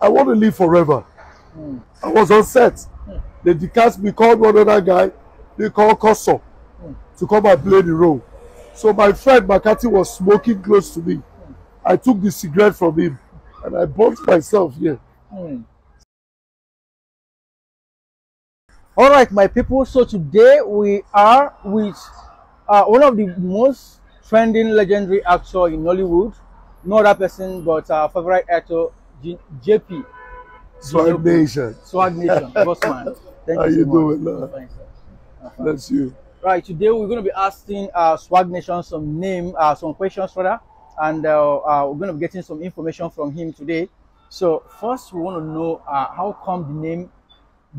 I want to live forever. I was on set. They decast me, called one other guy, they called Kosso, to come and play the role. So my friend Makati was smoking close to me. I took the cigarette from him and I burnt myself here. All right, my people. So today we are with one of the most trending legendary actor in Nollywood. No other person but our favorite actor, JP. Swag Nation. Swag Nation, boss man. Thank How you you so doing, much. man? Bless you. Right, today we're going to be asking Swag Nation some questions rather, and we're going to be getting some information from him today. So first, we want to know how come the name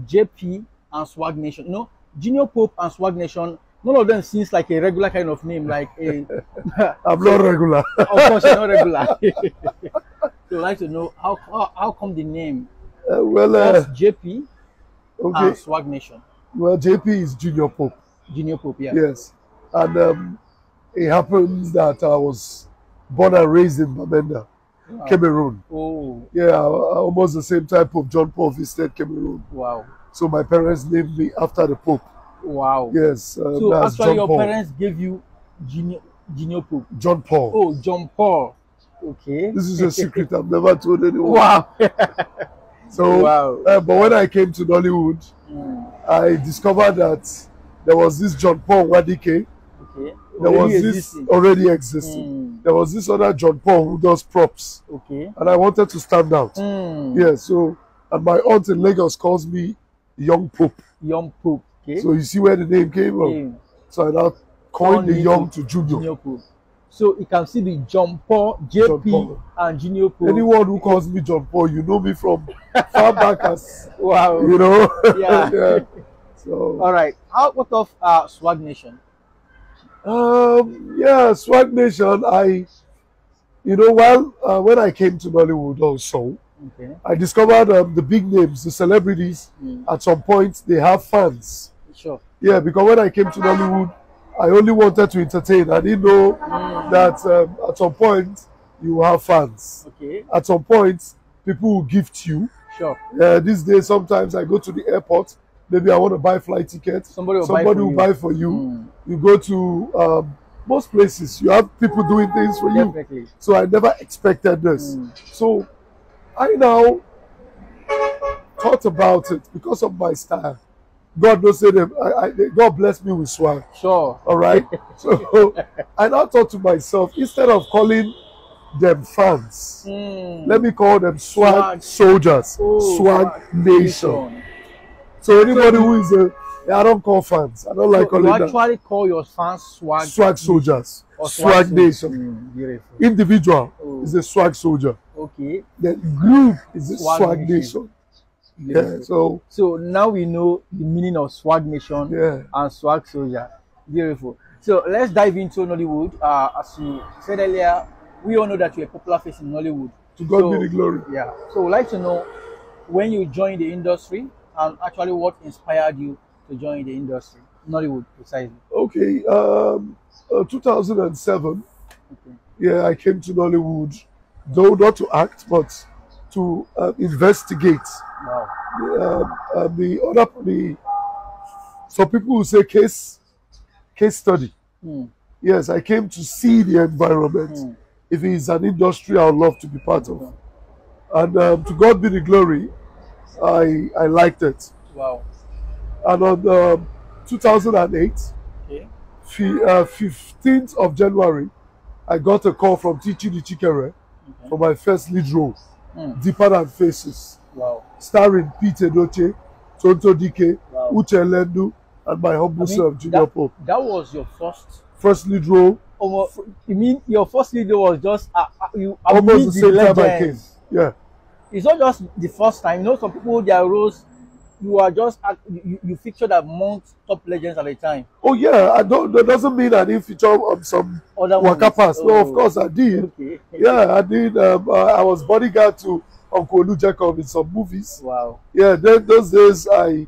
JP and Swag Nation. You know, Junior Pope and Swag Nation. None of them seems like a regular kind of name, like a. I'm not regular. Of course, you're not regular. So I'd like to know how come the name JP and Swag Nation. Well, JP is Junior Pope. Junior Pope, yeah. Yes, and it happens that I was born and raised in Bamenda, Cameroon. Oh. Yeah, almost the same time Pope John Paul visited Cameroon. Wow. So my parents named me after the Pope. Wow. Yes. So actually your parents gave you Junior Pope. John Paul. Oh, John Paul. Okay. This is a secret I've never told anyone. Wow. So, wow. But when I came to Nollywood, I discovered that there was this John Paul Wadike. Okay. There was this already existing. There was this other John Paul who does props. Okay. And I wanted to stand out. Yeah, so, and my aunt in Lagos calls me Young Pope. Young Pope. Okay. So you see where the name came from. So I now coined the Young to Junior Pope. So it can still be John Paul, JP, and Junior Pope. Anyone who calls me John Paul, you know me from far back as, wow. You know. Yeah. Yeah. So. All right. What of Swag Nation? Yeah, Swag Nation. When I came to Nollywood also, I discovered the big names, the celebrities. At some point, they have fans. Sure. Yeah, because when I came to Nollywood, I only wanted to entertain. I didn't know that at some point you have fans. Okay. At some point, people will gift you. Sure. These days, sometimes I go to the airport. Maybe I want to buy flight tickets. Somebody will buy for you. You go to most places. You have people doing things for you. Definitely. So I never expected this. So I now thought about it because of my style. God knows them. God bless me with swag. Sure. All right. So I now thought to myself, instead of calling them fans, let me call them swag soldiers, swag nation. So anybody who is I don't call fans. I don't like calling them. You actually call your fans swag soldiers, swag nation. Beautiful. Individual is a swag soldier. Okay. The group is a swag nation. Yeah, so now we know the meaning of Swag Nation and Swag Soldier. Beautiful. So let's dive into Nollywood. As you said earlier, we all know that you're a popular face in Nollywood. To God be the glory. Yeah. So we'd like to know when you joined the industry and actually what inspired you to join the industry, Nollywood precisely. Okay. 2007. Okay. Yeah, I came to Nollywood, though not to act, but to investigate. Wow. Some people will say case study. Yes, I came to see the environment. If it is an industry, I would love to be part of. And to God be the glory, I liked it. Wow. And on 2008, 15th of January, I got a call from Tichi Chikere for my first lead role. Deeper Than Faces. Wow. Starring Peter Doche, Tonto Dike, Uche Lendu, and my humble self, Junior Pope. That was your first lead role. You mean your first lead role was just almost the same time I came. Yeah. It's not just the first time. You know, some people, their roles, you are just you featured amongst top legends at the time. Oh yeah, that doesn't mean I didn't feature on some other Waka Pass. No, of course I did. Okay. Yeah, I did. I was bodyguard to Uncle Ojiakor in some movies. Wow. Yeah, then those days I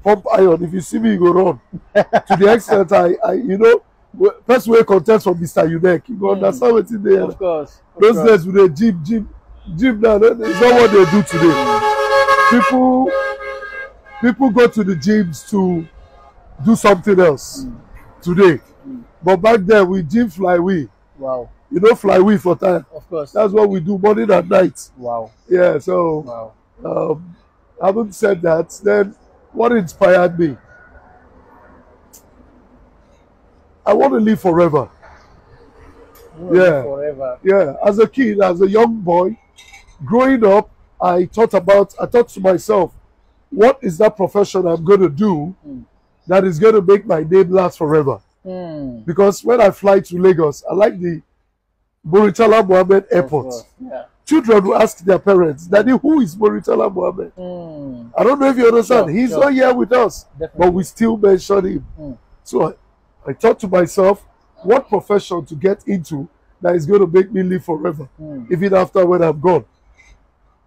pump iron. If you see me, you go run. To the extent person will contest from Mr. Unek. You go understand what in there. Of course. Those days with the gym. Gym now, it's not what they do today. People go to the gyms to do something else today. But back then we gym flywheel. Wow. You know flywheel for time. Of course. That's what we do morning and night. Wow. Yeah, so wow. Having said that, then what inspired me? I want to live forever. Yeah. Forever. Yeah. As a kid, as a young boy, growing up, I thought to myself, what is that profession I'm going to do that is going to make my name last forever? Because when I fly to Lagos, I like the Muritala Mohammed Airport. Yeah. Children will ask their parents, Daddy, who is Muritala Mohammed? I don't know if you understand. Sure, He's not here with us, but we still mention him. So I thought to myself, what profession to get into that is going to make me live forever, even after when I'm gone.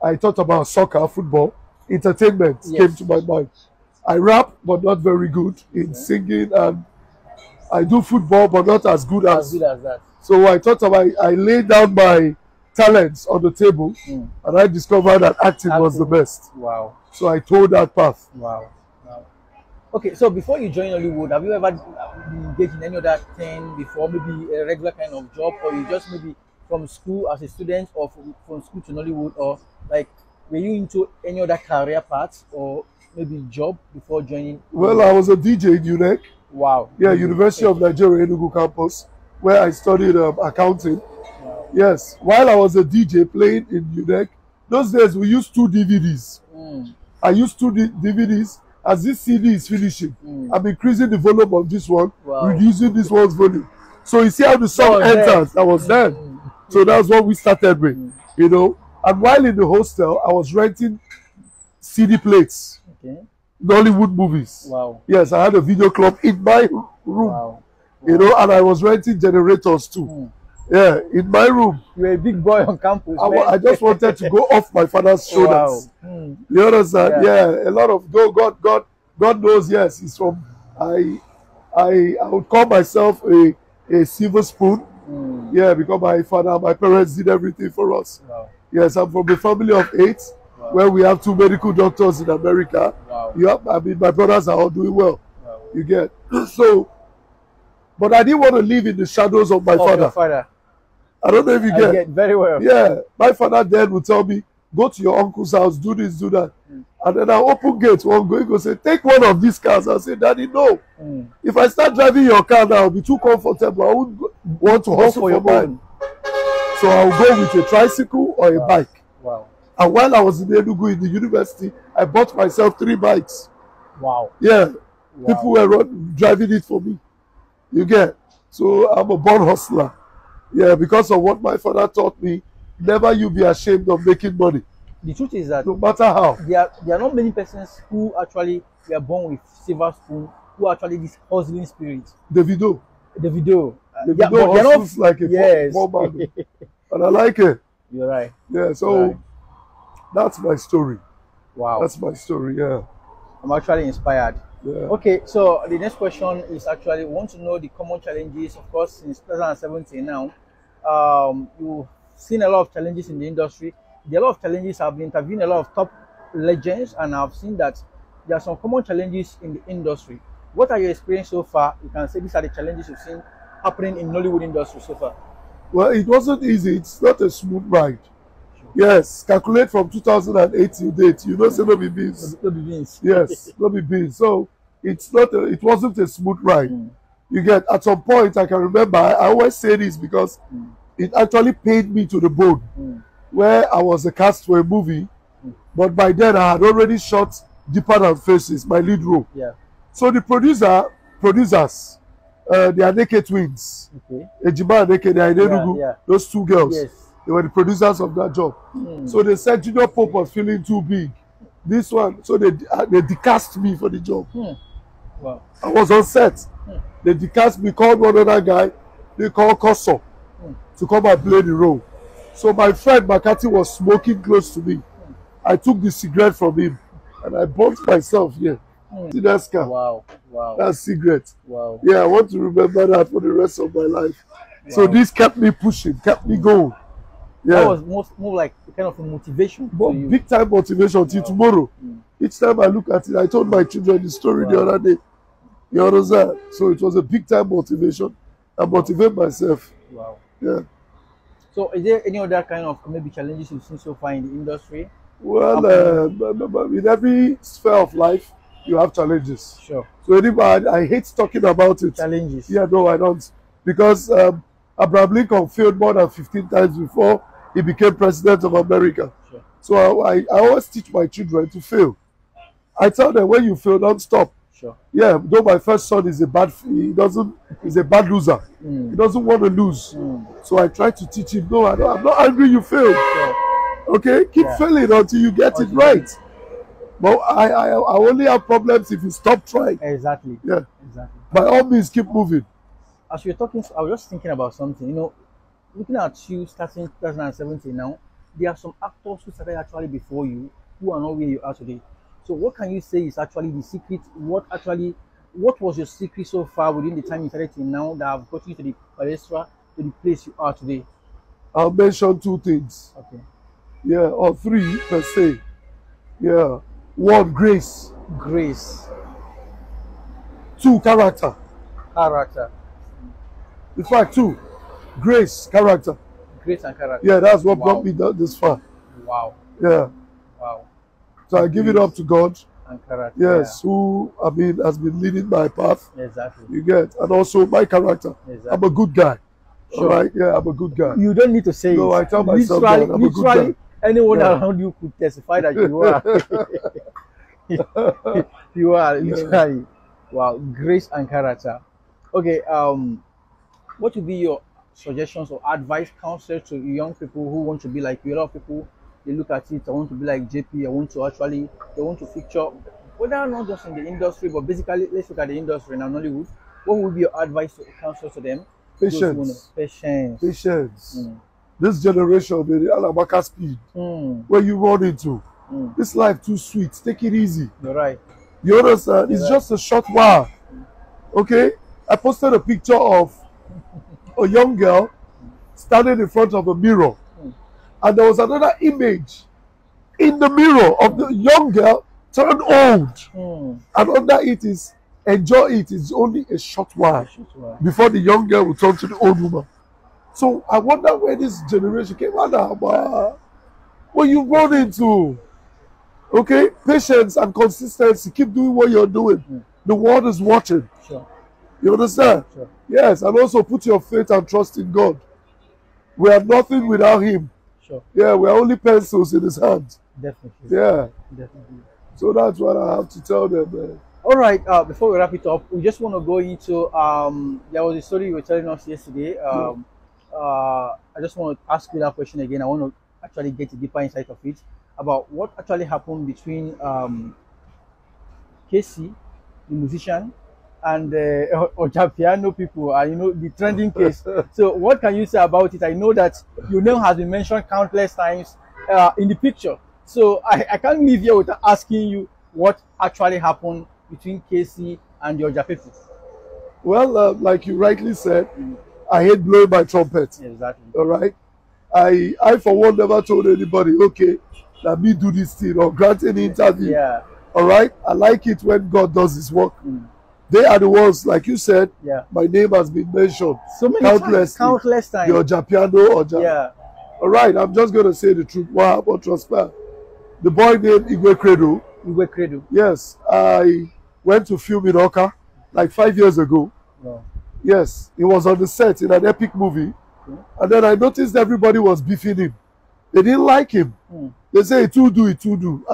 I thought about soccer, football, entertainment came to my mind. I rap, but not very good in singing, and I do football, but not as good as that. So I thought about, I laid down my talents on the table, and I discovered that acting was the best. Wow. So I told that path. Wow. Wow. Okay, so before you joined Nollywood, have you ever been engaged in any other thing before, maybe a regular kind of job, or you just maybe from school as a student, or from school to Nollywood, or like were you into any other career paths or maybe job before joining? Well, I was a DJ in UNEC. Wow. Yeah, University of Nigeria, Enugu campus, where I studied accounting. Wow. Yes, while I was a DJ playing in UNEC, those days we used 2 DVDs. I used 2 DVDs. As this CD is finishing, I'm increasing the volume of this one, reducing this one's volume. So you see how the song enters. I was there. So that's what we started with, you know. And while in the hostel, I was renting CD plates, Nollywood movies. Wow. Yes, I had a video club in my room, you know, and I was renting generators too. Yeah, in my room. You were a big boy on campus. I just wanted to go off my father's shoulders. You understand? Yeah, a lot of God knows. Yes, it's from. I would call myself a silver spoon. Yeah, because my parents did everything for us. Wow. Yes, I'm from a family of 8, where we have 2 medical doctors in America. Wow. I mean, my brothers are all doing well. Wow. You get so, but I didn't want to live in the shadows of my father. Your father. I don't know if you get very well. Yeah, my father then would tell me, go to your uncle's house, do this, do that. And then I open gates, one going to say, take one of these cars. I say, Daddy, no. If I start driving your car now, I'll be too comfortable. I wouldn't want to hustle for mine. So I'll go with a tricycle or a bike. Wow. And while I was in Enugu in the university, I bought myself 3 bikes. Wow. Yeah. Wow. People were driving it for me. You get? So I'm a born hustler. Yeah, because of what my father taught me, never you be ashamed of making money. The truth is that no matter how, there are not many persons who actually were born with silver spoon, who actually this hustling spirit. Davido hustles like a poor man. And I like it. You're right. Yeah, so that's my story. Wow. That's my story, yeah. I'm actually inspired. Yeah. Okay, so the next question is actually, we want to know the common challenges, of course, since 2017 now. You've seen a lot of challenges in the industry. There are a lot of challenges. I've interviewed a lot of top legends, and I've seen that there are some common challenges in the industry. What are your experiences so far? You can say these are the challenges you've seen happening in Nollywood industry so far. Well, it wasn't easy. It's not a smooth ride. Sure. Yes, calculate from 2008 to date. You know, say no be beans. No be beans. Yes, no be beans. So it wasn't a smooth ride. You get, at some point, I can remember, I always say this because it actually paid me to the bone, where I was a cast for a movie, but by then I had already shot Deeper Than Faces, my lead role. Yeah. So the producers, they are naked twins. Okay. Ejima and Naked, they are in Enugu, those 2 girls. Yes. They were the producers of that job. So they said Junior Pope was feeling too big. This one, so they decast me for the job. Wow. I was on set. They decast me, called one other guy, they called KlLL, to come and play the role. So my friend Makati was smoking close to me. I took the cigarette from him and I burnt myself here. See that scar? Wow. Wow. That's cigarette. Wow. Yeah, I want to remember that for the rest of my life. Wow. So this kept me pushing, kept me going. Yeah. That was more like kind of a motivation But to you. big time motivation till tomorrow. Each time I look at it, I told my children the story the other day. You understand? So it was a big time motivation. I motivate myself. Wow. Yeah. So is there any other kind of maybe challenges you've seen so far in the industry? Well, in every sphere of life, you have challenges. Sure. So anybody, I hate talking about it. Challenges. Yeah, no, I don't. Because Abraham Lincoln failed more than 15 times before he became president of America. Sure. So I always teach my children to fail. I tell them, when you fail, don't stop. Sure. Yeah, though my first son is a bad loser. He doesn't want to lose. So I try to teach him, no, I'm not angry you failed. Sure. Okay, keep failing until you get it right. But I only have problems if you stop trying. Exactly. Yeah. Exactly. By all means, keep moving. As you're talking, I was just thinking about something. You know, looking at you starting 2017 now, there are some actors who started actually before you who are not where you are today. So what can you say is actually the secret? What was your secret so far within the time you started till now that have got you to the palestra, to the place you are today? I'll mention 2 things. Okay. Yeah, or 3 per se. Yeah. 1, grace. Grace. 2, character. Character. In fact, 2, grace, character. Grace and character. Yeah, that's what brought me this far. Wow. Yeah. Wow. So I give it up to God. And character. Yes, who has been leading my path. Exactly. You get, and also my character. Exactly. I'm a good guy. Sure. All right. Yeah, I'm a good guy. You don't need to say No, it. I tell myself that I'm a good guy. Anyone around you could testify that you are. You are literally. Wow, grace and character. Okay. What would be your suggestions or advice, counsel to young people who want to be like you? A lot of people, they look at it, I want to be like JP, they want to feature, whether not just in the industry, but basically, let's look at the industry now, Nollywood. What would be your advice to counsel to them? Patience. Patience. Patience. This generation, the Alabaka speed, where you run into. This life too sweet. Take it easy. You're right. You understand? It's just a short while. Okay? I posted a picture of a young girl standing in front of a mirror. And there was another image in the mirror of the young girl turned old. And under it is, enjoy it. It's only a short while before the young girl will turn to the old woman. So I wonder where this generation came out. What you run into? Okay, patience and consistency. Keep doing what you're doing. The world is watching. Sure. You understand? Sure. Yes, and also put your faith and trust in God. We are nothing without Him. Sure. Yeah, we are only pencils in His hand. Definitely. Yeah. Definitely. So that's what I have to tell them, man. All right. Before we wrap it up, we just want to go into there was a story you were telling us yesterday. I just want to ask you that question again. I want to actually get a deeper insight of it about what actually happened between KC, the musician, and Ojapiano people, you know, the trending case. So what can you say about it? I know that your name has been mentioned countless times in the picture. So I can't leave here without asking you what actually happened between KC and the Oja people. Well, like you rightly said, I hate blowing my trumpet. Exactly. All right. I for one never told anybody, okay, let me do this thing or grant any interview. Yeah. All right. I like it when God does His work. They are the ones, like you said. Yeah. My name has been mentioned So many countless times. Countless times. The Ojapiano, Yeah. All right. I'm just gonna say the truth. What happened? Transfer. The boy named Igwe Credo. Yes, I went to film in Oka like 5 years ago. Wow. Yes, he was on the set in an epic movie. And then I noticed everybody was beefing him. They didn't like him. They say, it will do.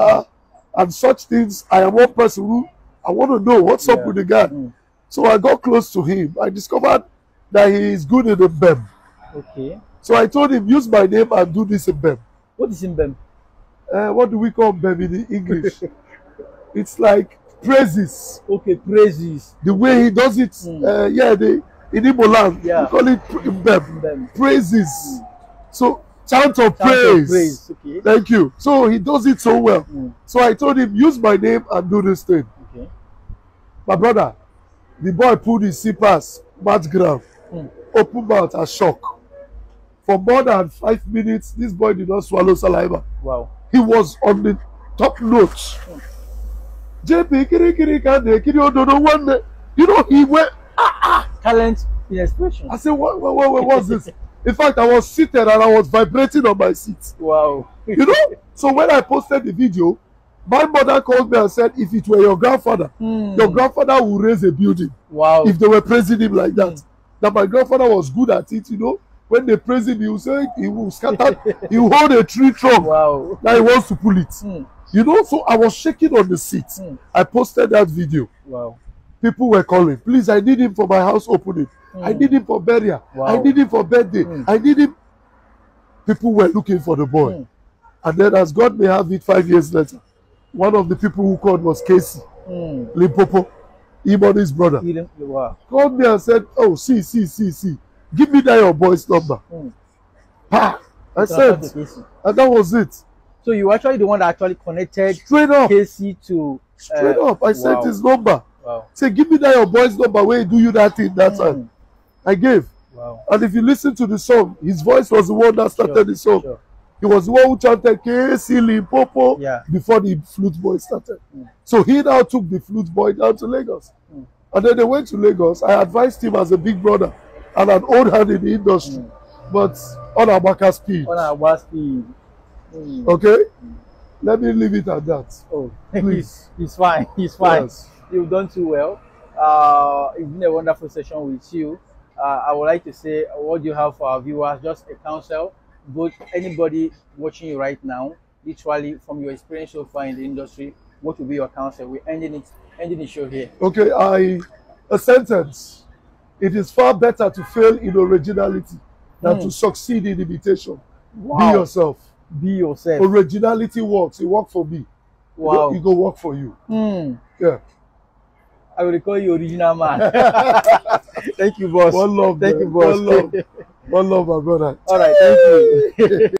And such things, I am one person who, I want to know what's up with the guy. So I got close to him. I discovered that he is good in the BEM. Okay. So I told him, use my name and do this in BEM. What is in BEM? What do we call BEM in English? It's like praises. Okay, praises. The way he does it, in Igbo land, we call it BEM. Praises. So, chant of praise. Okay. Thank you. So, he does it so well. So, I told him, use my name and do this thing. Okay. My brother, the boy pulled his slippers, mat ground, open mouth and shock. For more than 5 minutes, this boy did not swallow saliva. Wow. He was on the top notes. JP, you know, he went, Talent in expression. I said, what was this? In fact, I was seated and I was vibrating on my seat. Wow. You know? So when I posted the video, my mother called me and said, if it were your grandfather, your grandfather would raise a building. Wow. If they were praising him like that. That my grandfather was good at it, you know. When they praise him, he will say, he will scatter, he will hold a tree trunk. Wow. That he wants to pull it. You know, so I was shaking on the seat. I posted that video. Wow. People were calling, please, I need him for my house opening. I need him for burial. Wow. I need him for birthday. I need him. People were looking for the boy. And then as God may have it, 5 years later, one of the people who called was Casey, Limpopo, Imoni's brother. Wow. Called me and said, oh, see. Give me that your boy's number. Pa! I said, and that was it. So you were actually the one that actually connected straight up Casey to... straight up. I sent his number. Wow. Say, give me that your boy's number where you do you that thing that time. I gave. Wow. And if you listen to the song, his voice was the one that started the song. Sure. He was the one who chanted Casey Limpopo before the flute boy started. So he now took the flute boy down to Lagos. And then they went to Lagos. I advised him as a big brother and an old hand in the industry. But on our back speed. On our back speed. Okay? Let me leave it at that. Oh, please. He's fine. He's fine. Yes. You've done too well. It's been a wonderful session with you. I would like to say, what do you have for our viewers? Just a counsel. Both anybody watching you right now, literally from your experience so far in the industry, what will be your counsel? We're ending the show here. Okay, a sentence. It is far better to fail in originality than to succeed in imitation. Wow. Be yourself. Be yourself. Originality works. It worked for me. Wow. It go work for you. Yeah. I will call you original man. Thank you, boss. One love. Thank you, boss. One love, my brother. All right, thank you.